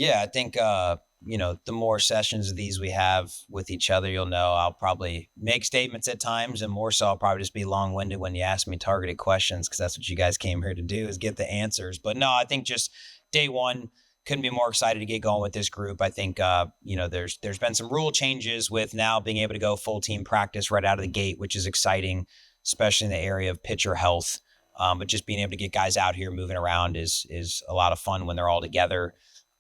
Yeah, I think, the more sessions of these we have with each other, you'll know I'll probably make statements at times, and more so I'll probably just be long-winded when you ask me targeted questions, because that's what you guys came here to do, is get the answers. But no, I think just day one, couldn't be more excited to get going with this group. I think, there's been some rule changes with now being able to go full team practice right out of the gate, which is exciting, especially in the area of pitcher health. But just being able to get guys out here moving around is a lot of fun when they're all together.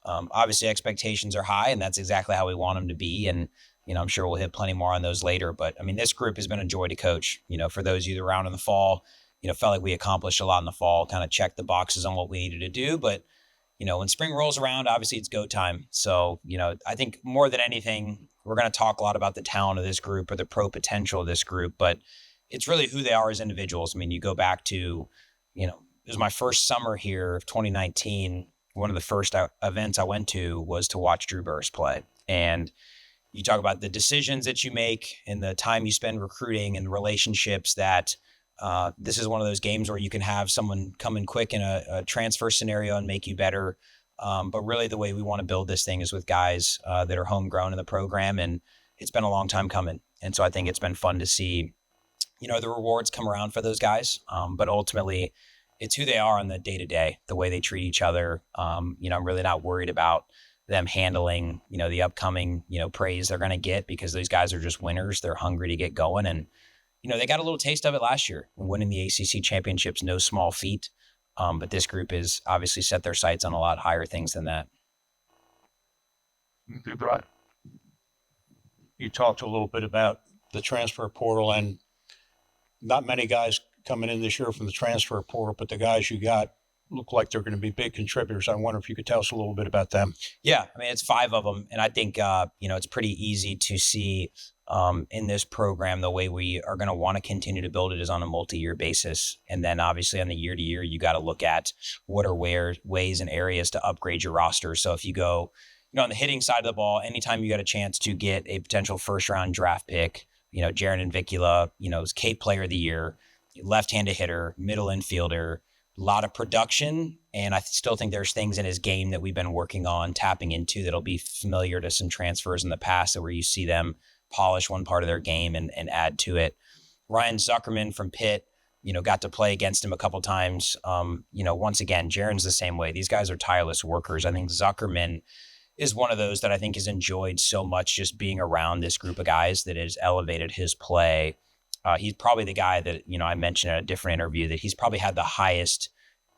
Obviously, expectations are high, and that's exactly how we want them to be. And, I'm sure we'll hit plenty more on those later. But, I mean, this group has been a joy to coach. For those of you that are around in the fall, felt like we accomplished a lot in the fall, kind of checked the boxes on what we needed to do. But, when spring rolls around, obviously it's go time. So, I think more than anything, we're going to talk a lot about the talent of this group or the pro potential of this group, but it's really who they are as individuals. I mean, you go back to, it was my first summer here of 2019. One of the first events I went to was to watch Drew Burst play. And you talk about the decisions that you make and the time you spend recruiting and the relationships that this is one of those games where you can have someone come in quick in a transfer scenario and make you better. But really the way we want to build this thing is with guys that are homegrown in the program. And it's been a long time coming. And so I think it's been fun to see, the rewards come around for those guys. But ultimately, it's who they are on the day-to-day, the way they treat each other. I'm really not worried about them handling, the upcoming, praise they're going to get, because those guys are just winners. They're hungry to get going. And, they got a little taste of it last year. Winning the ACC championships, no small feat. But this group has obviously set their sights on a lot higher things than that. Right. You talked a little bit about the transfer portal, and not many guys coming in this year from the transfer portal, but the guys you got look like they're going to be big contributors. I wonder if you could tell us a little bit about them. Yeah, I mean, it's 5 of them. And I think, it's pretty easy to see in this program, the way we are going to want to continue to build it is on a multi-year basis. And then obviously on the year to year, you got to look at what are ways and areas to upgrade your roster. So if you go, on the hitting side of the ball, anytime you got a chance to get a potential first round draft pick, Jaron Invicula, is Cape Player of the Year, left-handed hitter, middle infielder, a lot of production. And I still think there's things in his game that we've been working on tapping into that'll be familiar to some transfers in the past, that where you see them polish one part of their game and add to it. Ryan Zuckerman from Pitt, got to play against him a couple times. Once again, Jaron's the same way. These guys are tireless workers. I think Zuckerman is one of those that I think has enjoyed so much just being around this group of guys that has elevated his play. He's probably the guy that, I mentioned at a different interview, that he's probably had the highest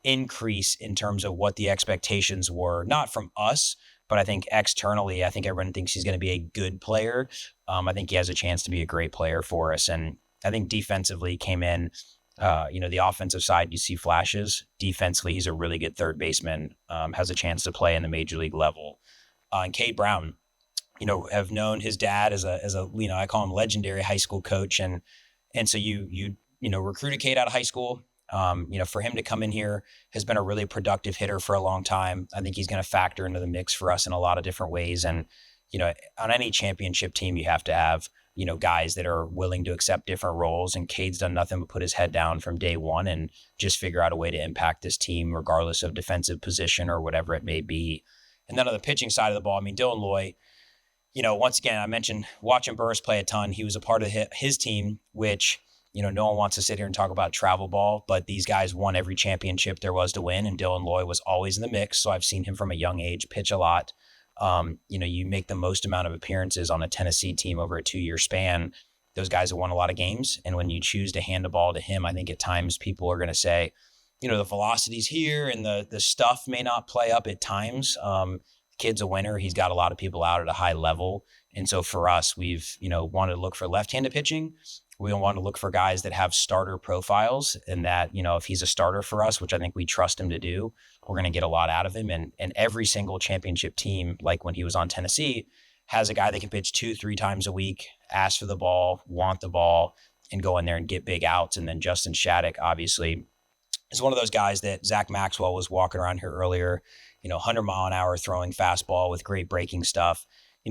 increase in terms of what the expectations were, not from us, but I think externally, I think everyone thinks he's going to be a good player. I think he has a chance to be a great player for us. And I think defensively came in, the offensive side, you see flashes. Defensively, he's a really good third baseman, has a chance to play in the major league level. And Cade Brown, have known his dad as a I call him legendary high school coach. And so you recruited Cade out of high school. For him to come in here has been a really productive hitter for a long time. I think he's going to factor into the mix for us in a lot of different ways. And, on any championship team, you have to have, guys that are willing to accept different roles. And Cade's done nothing but put his head down from day one and just figure out a way to impact this team, regardless of defensive position or whatever it may be. And then on the pitching side of the ball, I mean, Dylan Loy, once again, I mentioned watching Burris play a ton. He was a part of his team, which, no one wants to sit here and talk about travel ball, but these guys won every championship there was to win, and Dylan Loy was always in the mix. So I've seen him from a young age pitch a lot. You make the most amount of appearances on a Tennessee team over a 2-year span. Those guys have won a lot of games. And when you choose to hand the ball to him, I think at times people are going to say, the velocity's here and the stuff may not play up at times. Kid's a winner. He's got a lot of people out at a high level. And so for us, we've, wanted to look for left-handed pitching. We want to look for guys that have starter profiles, and that, if he's a starter for us, which I think we trust him to do, we're going to get a lot out of him. And every single championship team, like when he was on Tennessee, has a guy that can pitch 2-3 times a week, ask for the ball, want the ball, and go in there and get big outs. And then Justin Shattuck, obviously, is one of those guys that Zach Maxwell was walking around here earlier, 100 mile an hour throwing fastball with great breaking stuff.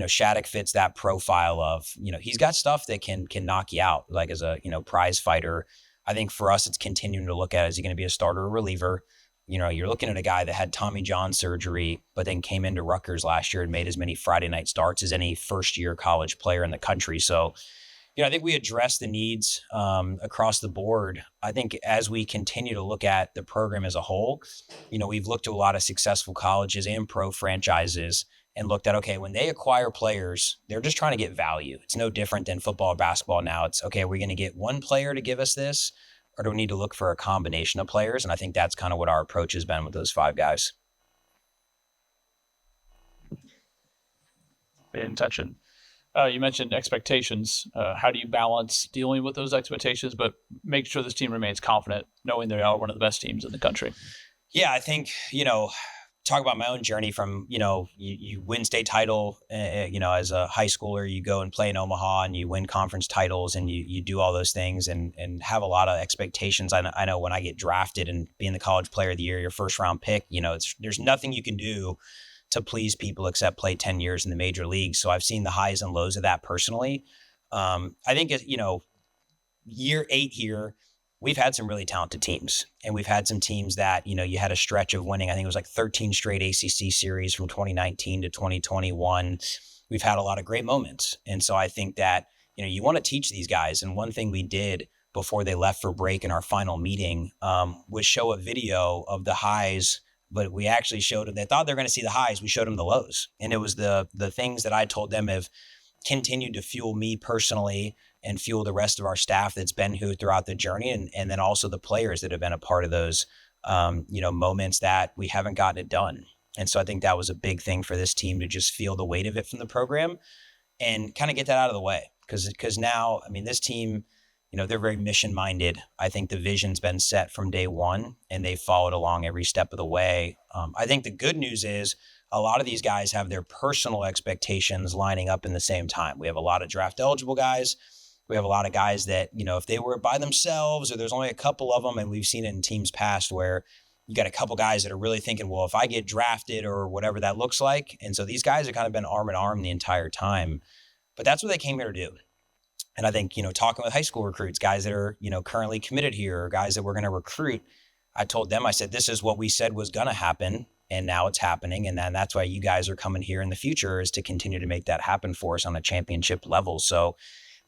Shattuck fits that profile of, he's got stuff that can knock you out, like as a, prize fighter. I think for us, it's continuing to look at, is he going to be a starter or reliever? you're looking at a guy that had Tommy John surgery, but then came into Rutgers last year and made as many Friday night starts as any first-year college player in the country. So, I think we address the needs across the board. I think as we continue to look at the program as a whole, we've looked to a lot of successful colleges and pro franchises and looked at, okay, when they acquire players, they're just trying to get value. It's no different than football or basketball now. It's, okay, are we going to get one player to give us this, or do we need to look for a combination of players? And I think that's kind of what our approach has been with those 5 guys. In touching. You mentioned expectations. How do you balance dealing with those expectations, but make sure this team remains confident, knowing they are one of the best teams in the country? Yeah, I think, talk about my own journey from, you win state title, as a high schooler, you go and play in Omaha and you win conference titles and you do all those things and have a lot of expectations. I know when I get drafted and being the college player of the year, your first round pick, there's nothing you can do to please people except play 10 years in the major leagues. So I've seen the highs and lows of that personally. I think, year 8 here, we've had some really talented teams, and we've had some teams that, you had a stretch of winning. I think it was like 13 straight ACC series from 2019 to 2021. We've had a lot of great moments. And so I think that, you want to teach these guys. And one thing we did before they left for break in our final meeting was show a video of the highs, but we actually showed them, they thought they were going to see the highs. We showed them the lows. And it was the things that I told them have continued to fuel me personally and fuel the rest of our staff that's been here throughout the journey. And then also the players that have been a part of those, moments that we haven't gotten it done. And so I think that was a big thing for this team to just feel the weight of it from the program and kind of get that out of the way. Because now, this team, they're very mission minded. I think the vision's been set from day one and they followed along every step of the way. I think the good news is a lot of these guys have their personal expectations lining up in the same time. We have a lot of draft eligible guys. We have a lot of guys that, if they were by themselves or there's only a couple of them, and we've seen it in teams past where you got a couple guys that are really thinking, well, if I get drafted or whatever that looks like. And so these guys have kind of been arm in arm the entire time, but that's what they came here to do. And I think, talking with high school recruits, guys that are, currently committed here or guys that we're going to recruit, I told them, I said, this is what we said was going to happen. And now it's happening. And then that's why you guys are coming here in the future, is to continue to make that happen for us on a championship level. So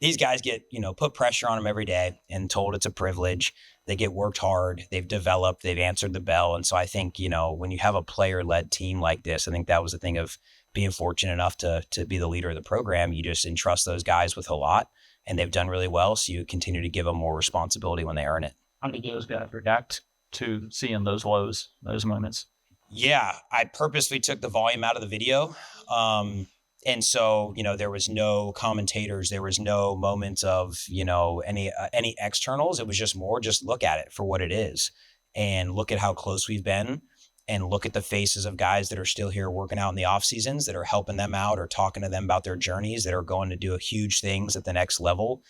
these guys get, put pressure on them every day and told it's a privilege. They get worked hard. They've developed, they've answered the bell. And so I think, when you have a player-led team like this, I think that was the thing of being fortunate enough to be the leader of the program. You just entrust those guys with a lot, and they've done really well. So you continue to give them more responsibility when they earn it. How do those guys react to seeing those lows, those moments? Yeah, I purposely took the volume out of the video. And so, there was no commentators. There was no moments of, any externals. It was just more just look at it for what it is and look at how close we've been and look at the faces of guys that are still here working out in the off seasons, that are helping them out or talking to them about their journeys, that are going to do huge things at the next level.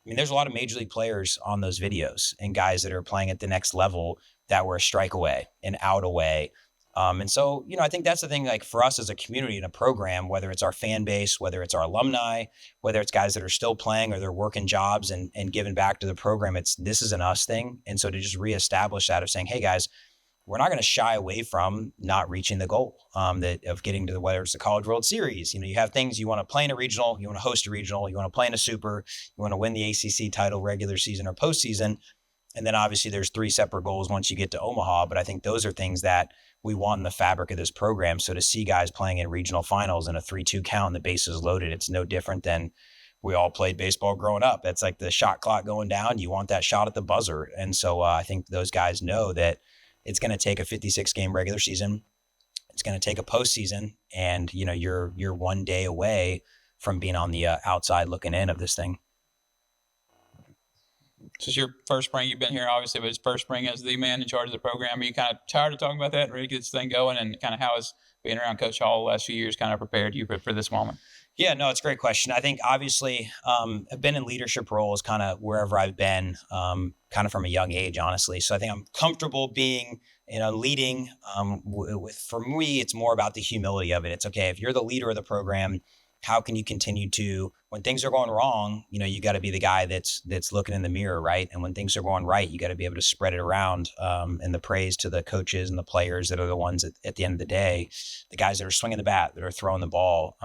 There's a lot of major league players on those videos and guys that are playing at the next level that were a strike away, an out away. And so, I think that's the thing, like for us as a community and a program, whether it's our fan base, whether it's our alumni, whether it's guys that are still playing or they're working jobs and giving back to the program, this is an us thing. And so to just reestablish that of saying, hey guys, we're not going to shy away from not reaching the goal of getting to whether it's the College World Series. You have things you want to play in a regional, you want to host a regional, you want to play in a super, you want to win the ACC title regular season or postseason. And then obviously there's 3 separate goals once you get to Omaha. But I think those are things that we want in the fabric of this program. So to see guys playing in regional finals and a 3-2 count and the bases loaded, it's no different than we all played baseball growing up. It's like the shot clock going down. You want that shot at the buzzer. And so I think those guys know that it's going to take a 56 game regular season. It's going to take a postseason, and you're one day away from being on the outside looking in of this thing. This is your first spring. You've been here, obviously, but it's first spring as the man in charge of the program. Are you kind of tired of talking about that and ready to get this thing going? And kind of how has being around Coach Hall the last few years kind of prepared you for this moment? Yeah, no, it's a great question. I think obviously I've been in leadership roles kind of wherever I've been, kind of from a young age, honestly. So I think I'm comfortable being, leading. For me, it's more about the humility of it. It's okay if you're the leader of the program, how can you continue to, when things are going wrong, you got to be the guy that's looking in the mirror, right? And when things are going right, you got to be able to spread it around, and the praise to the coaches and the players that are the ones at the end of the day, the guys that are swinging the bat, that are throwing the ball.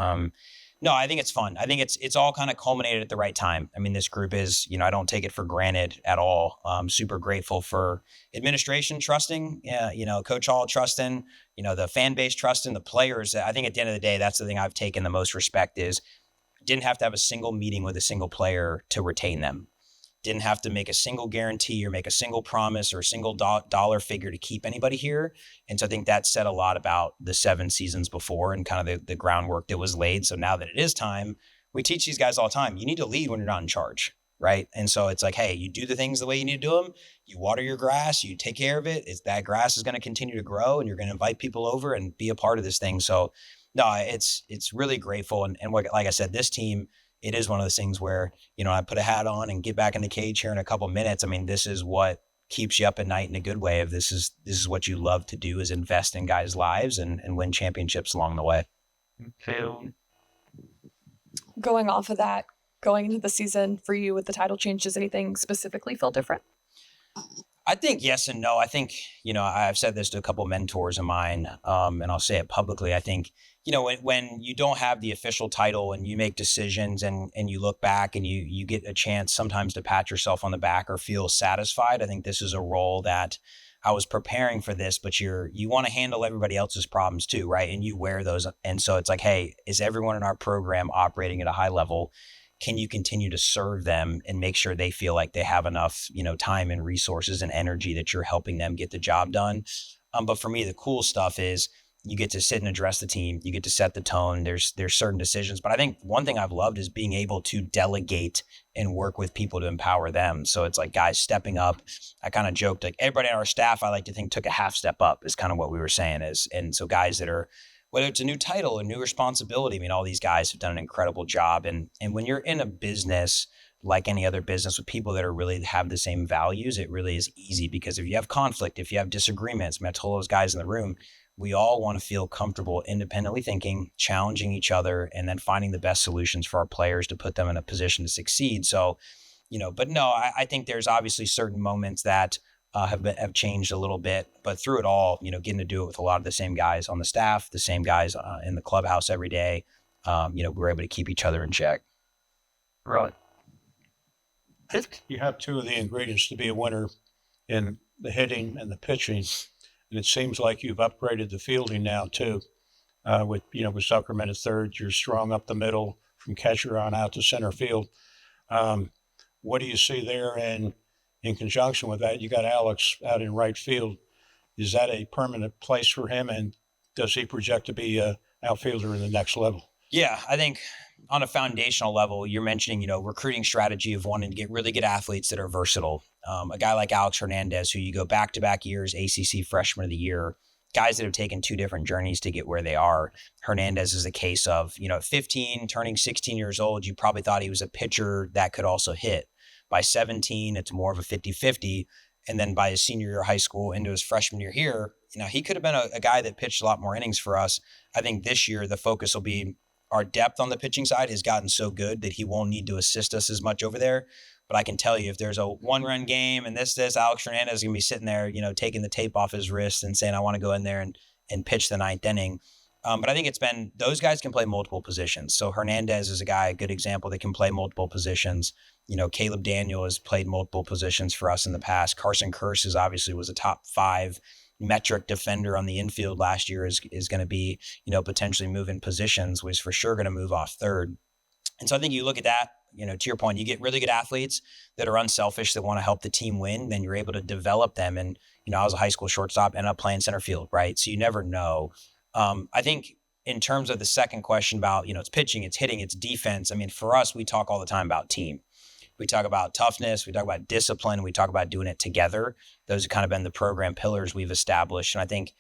No, I think it's fun. I think it's all kind of culminated at the right time. I mean, this group is, I don't take it for granted at all. I'm super grateful for administration trusting, Coach Hall trusting, the fan base trusting, the players. I think at the end of the day, that's the thing I've taken the most respect is didn't have to have a single meeting with a single player to retain them. Didn't have to make a single guarantee or make a single promise or a single dollar figure to keep anybody here. And so I think that said a lot about the 7 seasons before and kind of the groundwork that was laid. So now that it is time, we teach these guys all the time. You need to lead when you're not in charge, right? And so it's like, hey, you do the things the way you need to do them. You water your grass, you take care of it. That grass is going to continue to grow and you're going to invite people over and be a part of this thing. So no, it's really grateful. And what, like I said, this team, it is one of those things where, I put a hat on and get back in the cage here in a couple of minutes. I mean, this is what keeps you up at night in a good way. If this is what you love to do, is invest in guys' lives and win championships along the way. Going off of that, going into the season for you with the title change, does anything specifically feel different? I think yes and no. I think, I've said this to a couple of mentors of mine, and I'll say it publicly. I think, when you don't have the official title and you make decisions and you look back and you get a chance sometimes to pat yourself on the back or feel satisfied. I think this is a role that I was preparing for this, but you want to handle everybody else's problems too, right? And you wear those. And so it's like, hey, is everyone in our program operating at a high level? Can you continue to serve them and make sure they feel like they have enough, time and resources and energy that you're helping them get the job done? But for me, the cool stuff is you get to sit and address the team. You get to set the tone. There's certain decisions. But I think one thing I've loved is being able to delegate and work with people to empower them. So it's like guys stepping up. I kind of joked, like everybody on our staff, I like to think took a half step up is kind of what we were saying is. And so guys that are, whether it's a new title, a new responsibility, I mean, all these guys have done an incredible job. And when you're in a business like any other business with people that are really have the same values, it really is easy because if you have conflict, if you have disagreements, I mean, I told those guys in the room, we all want to feel comfortable independently thinking, challenging each other, and then finding the best solutions for our players to put them in a position to succeed. So, but no, I think there's obviously certain moments that have changed a little bit, but through it all, getting to do it with a lot of the same guys on the staff, the same guys in the clubhouse every day, we're able to keep each other in check. Right. You have two of the ingredients to be a winner in the hitting and the pitching. And it seems like you've upgraded the fielding now too. With Zuckerman at third, you're strong up the middle from catcher on out to center field. What do you see there? And in conjunction with that, you got Alex out in right field. Is that a permanent place for him? And does he project to be an outfielder in the next level? Yeah, I think on a foundational level, you're mentioning, recruiting strategy of wanting to get really good athletes that are versatile. A guy like Alex Hernandez, who you go back-to-back years, ACC Freshman of the Year, guys that have taken 2 different journeys to get where they are. Hernandez is a case of, at 15, turning 16 years old, you probably thought he was a pitcher that could also hit. By 17, it's more of a 50-50. And then by his senior year of high school into his freshman year here, he could have been a guy that pitched a lot more innings for us. I think this year the focus will be our depth on the pitching side has gotten so good that he won't need to assist us as much over there. But I can tell you, if there's a 1-run game and this, Alex Hernandez is going to be sitting there, taking the tape off his wrist and saying, I want to go in there and pitch the 9th inning. But I think it's been, those guys can play multiple positions. So Hernandez is a good example that can play multiple positions. Caleb Daniel has played multiple positions for us in the past. Carson Kearse obviously was a top 5 metric defender on the infield last year, is going to be, potentially moving positions, was for sure going to move off third. And so I think you look at that, to your point, you get really good athletes that are unselfish, that want to help the team win, then you're able to develop them. And, I was a high school shortstop, ended up playing center field, right? So you never know. I think in terms of the second question about, it's pitching, it's hitting, it's defense. I mean, for us, we talk all the time about team. We talk about toughness, we talk about discipline, we talk about doing it together. Those have kind of been the program pillars we've established. And I think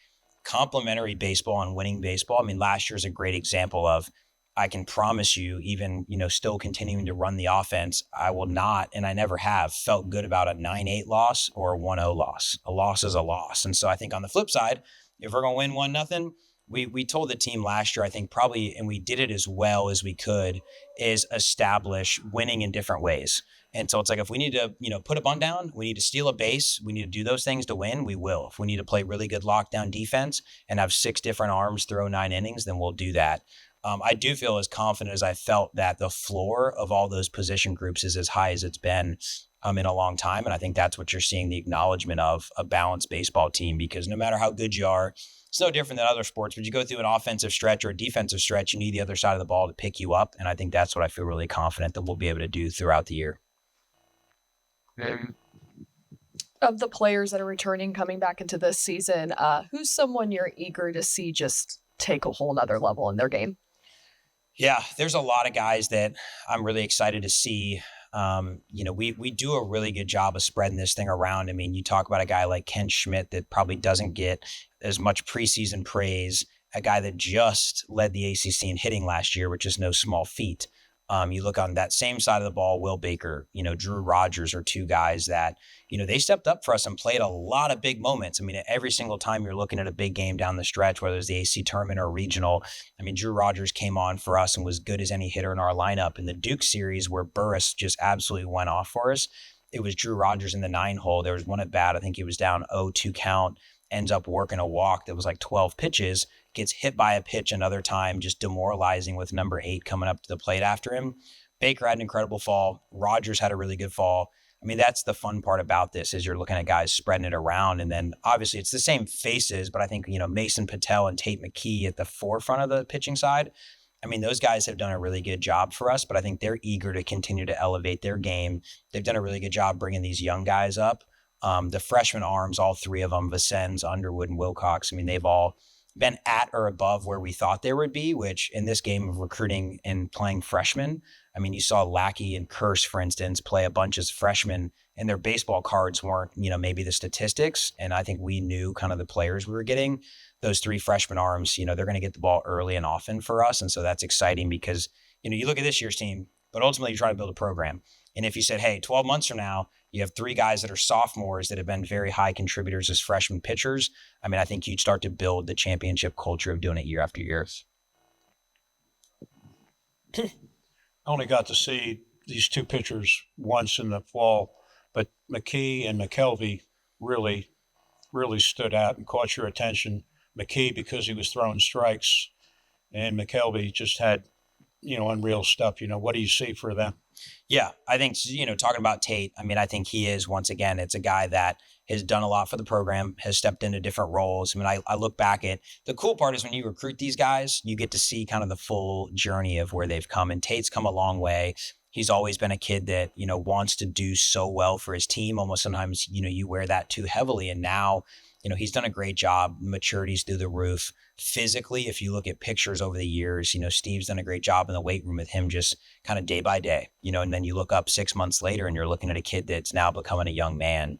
complementary baseball and winning baseball, I mean, last year's a great example of, I can promise you, even, still continuing to run the offense, I will not, and I never have, felt good about a 9-8 loss or a 1-0 loss. A loss is a loss. And so I think on the flip side, if we're going to win 1-0, we told the team last year, I think probably, and we did it as well as we could, is establish winning in different ways. And so it's like, if we need to, put a bunt down, we need to steal a base, we need to do those things to win, we will. If we need to play really good lockdown defense and have 6 different arms throw 9 innings, then we'll do that. I do feel as confident as I felt that the floor of all those position groups is as high as it's been in a long time. And I think that's what you're seeing the acknowledgement of a balanced baseball team, because no matter how good you are, it's no different than other sports, but you go through an offensive stretch or a defensive stretch, you need the other side of the ball to pick you up. And I think that's what I feel really confident that we'll be able to do throughout the year. Of the players that are returning, coming back into this season, who's someone you're eager to see just take a whole nother level in their game? Yeah, there's a lot of guys that I'm really excited to see. We do a really good job of spreading this thing around. I mean, you talk about a guy like Ken Schmidt that probably doesn't get as much preseason praise, a guy that just led the ACC in hitting last year, which is no small feat. You look on that same side of the ball, Will Baker, Drew Rogers are 2 guys that, they stepped up for us and played a lot of big moments. I mean, every single time you're looking at a big game down the stretch, whether it's the AC tournament or regional, I mean, Drew Rogers came on for us and was good as any hitter in our lineup. In the Duke series where Burris just absolutely went off for us, it was Drew Rogers in the 9 hole. There was one at bat. I think he was down 0-2 count, ends up working a walk that was like 12 pitches, gets hit by a pitch another time, just demoralizing with number 8 coming up to the plate after him. Baker had an incredible fall. Rogers had a really good fall. I mean, that's the fun part about this, is you're looking at guys spreading it around. And then obviously it's the same faces, but I think, Mason Patel and Tate McKee at the forefront of the pitching side. I mean, those guys have done a really good job for us, but I think they're eager to continue to elevate their game. They've done a really good job bringing these young guys up. The freshman arms, all 3 of them, Vicens, Underwood, and Wilcox, I mean, they've all been at or above where we thought they would be, which in this game of recruiting and playing freshmen, I mean, you saw Lackey and Kirsch, for instance, play a bunch as freshmen, and their baseball cards weren't, maybe the statistics. And I think we knew kind of the players we were getting. Those 3 freshman arms, they're going to get the ball early and often for us. And so that's exciting because, you look at this year's team, but ultimately you're trying to build a program. And if you said, hey, 12 months from now, you have 3 guys that are sophomores that have been very high contributors as freshman pitchers, I mean, I think you'd start to build the championship culture of doing it year after year. I only got to see these 2 pitchers once in the fall, but McKee and McKelvey really, really stood out and caught your attention. McKee because he was throwing strikes, and McKelvey just had, unreal stuff. What do you see for them? Yeah, I think, talking about Tate, I mean, I think he is, once again, it's a guy that has done a lot for the program, has stepped into different roles. I mean, I look back at the cool part is when you recruit these guys, you get to see kind of the full journey of where they've come. And Tate's come a long way. He's always been a kid that, wants to do so well for his team. Almost sometimes, you wear that too heavily. And now, he's done a great job. Maturity's through the roof. Physically, if you look at pictures over the years, Steve's done a great job in the weight room with him just kind of day by day, and then you look up 6 months later and you're looking at a kid that's now becoming a young man.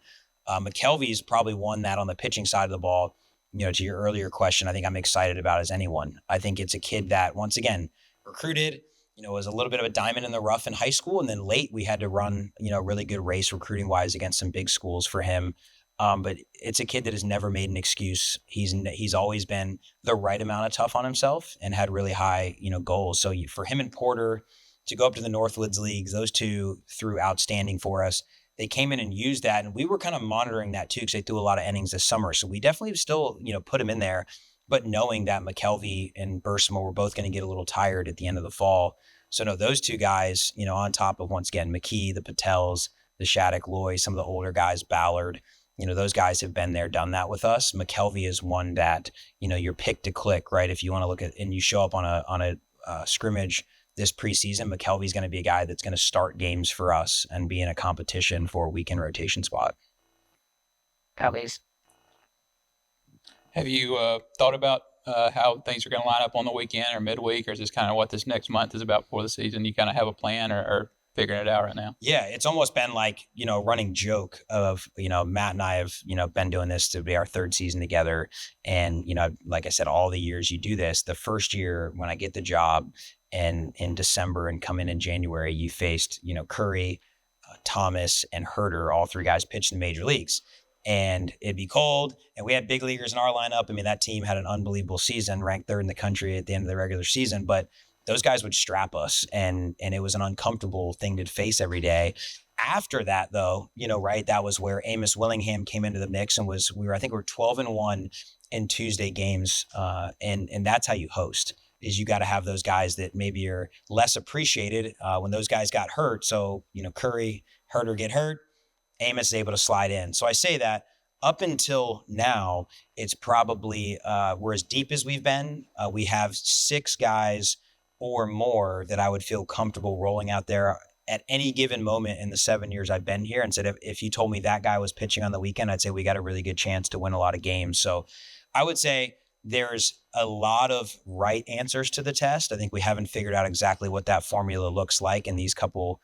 McKelvey's probably one that on the pitching side of the ball, to your earlier question, I think I'm excited about as anyone. I think it's a kid that, once again, recruited, was a little bit of a diamond in the rough in high school. And then late we had to run, a really good race recruiting wise against some big schools for him. But it's a kid that has never made an excuse. He's always been the right amount of tough on himself and had really high, goals. So for him and Porter to go up to the Northwoods Leagues, those 2 threw outstanding for us. They came in and used that, and we were kind of monitoring that too because they threw a lot of innings this summer. So we definitely still, put him in there, but knowing that McKelvey and Bursma were both going to get a little tired at the end of the fall. So no, those 2 guys, on top of, once again, McKee, the Patels, the Shattuck, Loy, some of the older guys, Ballard, those guys have been there, done that with us. McKelvey is one that, you're picked to click, right? If you want to look at, and you show up on a scrimmage this preseason, McKelvey's going to be a guy that's going to start games for us and be in a competition for a weekend rotation spot. Kelly's. Have you thought about how things are going to line up on the weekend or midweek, or is this kind of what this next month is about before the season? You kind of have a plan or figuring it out right now? Yeah, it's almost been like, a running joke of, Matt and I have, been doing this to be our 3rd season together. And, like I said, all the years you do this, the first year when I get the job and in December and come in January, you faced, Curry, Thomas, and Herter, all 3 guys pitched in the major leagues. and it'd be cold. And we had big leaguers in our lineup. I mean, that team had an unbelievable season, ranked third in the country at the end of the regular season, but those guys would strap us, and it was an uncomfortable thing to face every day. After that, though, right, that was where Amos Willingham came into the mix, and I think we were 12-1 in Tuesday games. And that's how you host, is you got to have those guys that maybe are less appreciated when those guys got hurt. So, Curry hurt or get hurt, Amos is able to slide in. So I say that up until now, it's probably, we're as deep as we've been. We have 6 guys or more that I would feel comfortable rolling out there at any given moment in the 7 years I've been here, and said, if you told me that guy was pitching on the weekend, I'd say we got a really good chance to win a lot of games. So I would say there's a lot of right answers to the test. I think we haven't figured out exactly what that formula looks like, and these couple,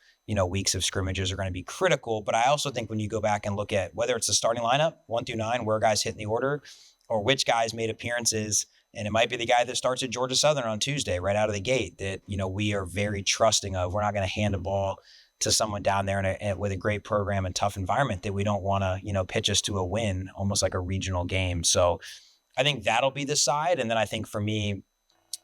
weeks of scrimmages are going to be critical. But I also think when you go back and look at whether it's the starting lineup, 1 through 9, where guys hit in the order, or which guys made appearances, and it might be the guy that starts at Georgia Southern on Tuesday right out of the gate that, we are very trusting of. We're not going to hand a ball to someone down there with a great program and tough environment that we don't want to, pitch us to a win, almost like a regional game. So I think that'll be the side. And then I think for me,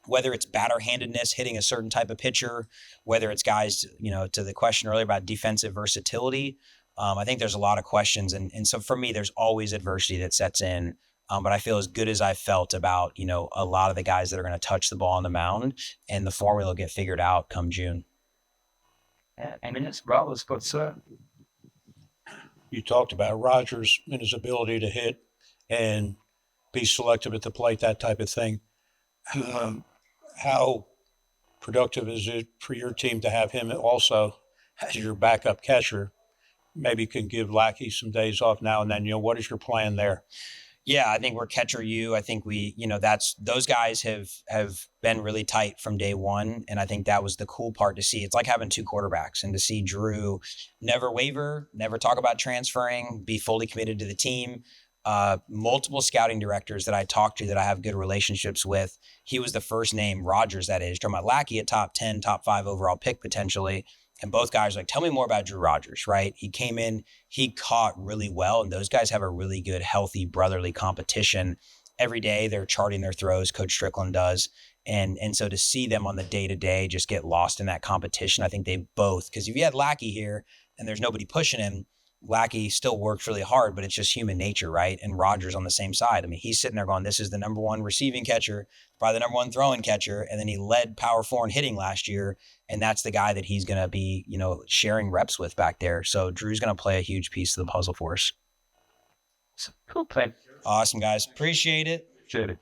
whether it's batter-handedness, hitting a certain type of pitcher, whether it's guys, to the question earlier about defensive versatility, I think there's a lot of questions. And so for me, there's always adversity that sets in. But I feel as good as I felt about, a lot of the guys that are going to touch the ball on the mound, and the formula will get figured out come June. And it's Rollins, but sir, You talked about Rogers and his ability to hit and be selective at the plate, that type of thing. How productive is it for your team to have him also as your backup catcher? Maybe you can give Lackey some days off now and then. What is your plan there? Yeah, I think we're catcher you. I think we, those guys have been really tight from day one. And I think that was the cool part to see. It's like having 2 quarterbacks, and to see Drew never waver, never talk about transferring, be fully committed to the team. Multiple scouting directors that I talked to that I have good relationships with. He was the first name, Rogers, that is, talking about Lackey, a top 10, top 5 overall pick potentially. And both guys are like, tell me more about Drew Rogers, right? He came in, he caught really well, and those guys have a really good, healthy, brotherly competition. Every day they're charting their throws, Coach Strickland does. And so to see them on the day-to-day just get lost in that competition, I think they both, because if you had Lackey here and there's nobody pushing him, Lackey still works really hard, but it's just human nature, right? And Rogers on the same side. I mean, he's sitting there going, this is the number 1 receiving catcher, probably the number 1 throwing catcher. And then he led Power 4 in hitting last year. And that's the guy that he's going to be, sharing reps with back there. So Drew's going to play a huge piece of the puzzle for us. cool thing. Awesome, guys. Appreciate it. Appreciate it.